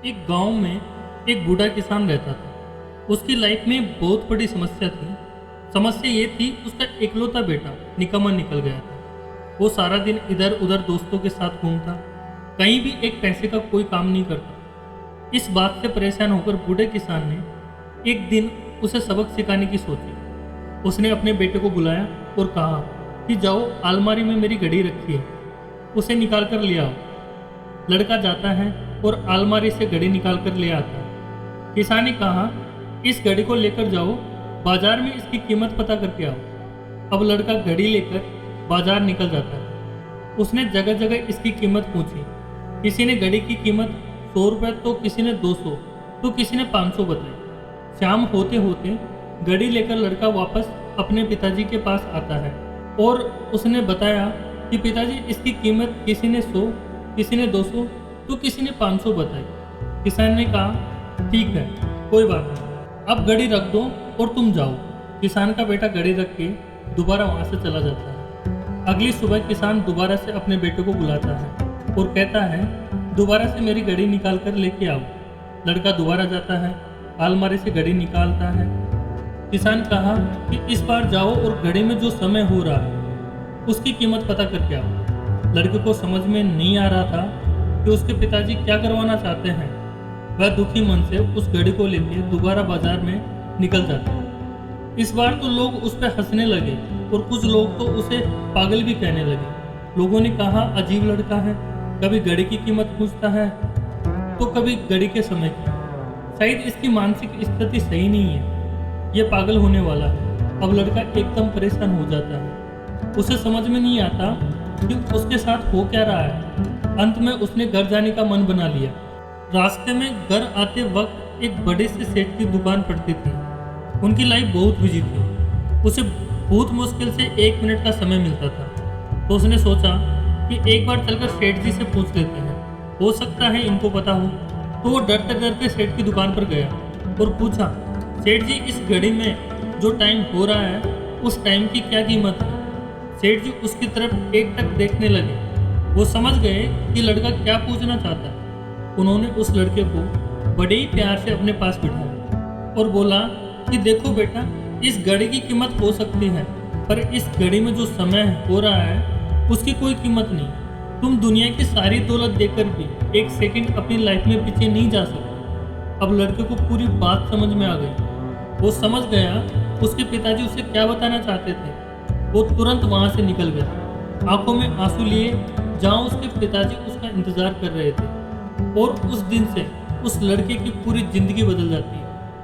एक गांव में एक बूढ़ा किसान रहता था। उसकी लाइफ में बहुत बड़ी समस्या थी। समस्या ये थी, उसका इकलौता बेटा निकम्मा निकल गया था। वो सारा दिन इधर उधर दोस्तों के साथ घूमता, कहीं भी एक पैसे का कोई काम नहीं करता। इस बात से परेशान होकर बूढ़े किसान ने एक दिन उसे सबक सिखाने की सोची। उसने अपने बेटे को बुलाया और कहा कि जाओ, अलमारी में मेरी घड़ी रखी है, उसे निकाल कर ले आओ। लड़का जाता है और अलमारी से घड़ी निकाल कर ले आता है। किसान ने कहा, इस घड़ी को लेकर जाओ, बाजार में इसकी कीमत पता करके आओ। अब लड़का घड़ी लेकर बाजार निकल जाता है। उसने जगह जगह इसकी कीमत पूछी। किसी ने घड़ी की कीमत 100 रुपये, तो किसी ने 200, तो किसी ने 500 बताई। शाम होते होते घड़ी लेकर लड़का वापस अपने पिताजी के पास आता है और उसने बताया कि पिताजी, इसकी कीमत किसी ने 100, किसी ने 200, तो किसी ने 500 बताई। किसान ने कहा, ठीक है, कोई बात नहीं, अब घड़ी रख दो और तुम जाओ। किसान का बेटा घड़ी रख के दोबारा वहां से चला जाता है। अगली सुबह किसान दोबारा से अपने बेटे को बुलाता है और कहता है, दोबारा से मेरी घड़ी निकाल कर लेके आओ। लड़का दोबारा जाता है, अलमारी से घड़ी निकालता है। किसान कहा कि इस बार जाओ और घड़ी में जो समय हो रहा है उसकी कीमत पता करके आओ। लड़के को समझ में नहीं आ रहा था कि उसके पिताजी क्या करवाना चाहते हैं। वह दुखी मन से उस घड़ी को लेकर दोबारा बाजार में निकल जाता है। इस बार तो लोग उस पर हंसने लगे और कुछ लोग तो उसे पागल भी कहने लगे। लोगों ने कहा, अजीब लड़का है, कभी घड़ी की कीमत पूछता है तो कभी घड़ी के समय की। शायद इसकी मानसिक स्थिति सही नहीं है, ये पागल होने वाला है। अब लड़का एकदम परेशान हो जाता है। उसे समझ में नहीं आता कि उसके साथ हो क्या रहा है। अंत में उसने घर जाने का मन बना लिया। रास्ते में घर आते वक्त एक बड़े से सेठ की दुकान पड़ती थी। उनकी लाइफ बहुत बिजी थी। उसे बहुत मुश्किल से 1 मिनट का समय मिलता था। तो उसने सोचा कि एक बार चलकर सेठ जी से पूछ लेते हैं, हो सकता है इनको पता हो। तो वो डरते डरते सेठ की दुकान पर गया और पूछा, सेठ जी, इस घड़ी में जो टाइम हो रहा है उस टाइम की क्या कीमत है। सेठ जी उसकी तरफ एकटक देखने लगे। वो समझ गए कि लड़का क्या पूछना चाहता है। उन्होंने उस लड़के को बड़े ही प्यार से अपने पास बिठाया और बोला कि देखो बेटा, इस घड़ी की कीमत हो सकती है, पर इस घड़ी में जो समय हो रहा है उसकी कोई कीमत नहीं। तुम दुनिया की सारी दौलत देकर भी 1 सेकंड अपनी लाइफ में पीछे नहीं जा सकते। अब लड़के को पूरी बात समझ में आ गई। वो समझ गया उसके पिताजी उसे क्या बताना चाहते थे। वो तुरंत वहां से निकल गया, आंखों में आंसू लिए, जहां उसके पिताजी उसका इंतजार कर रहे थे। और उस दिन से उस लड़के की पूरी जिंदगी बदल जाती है।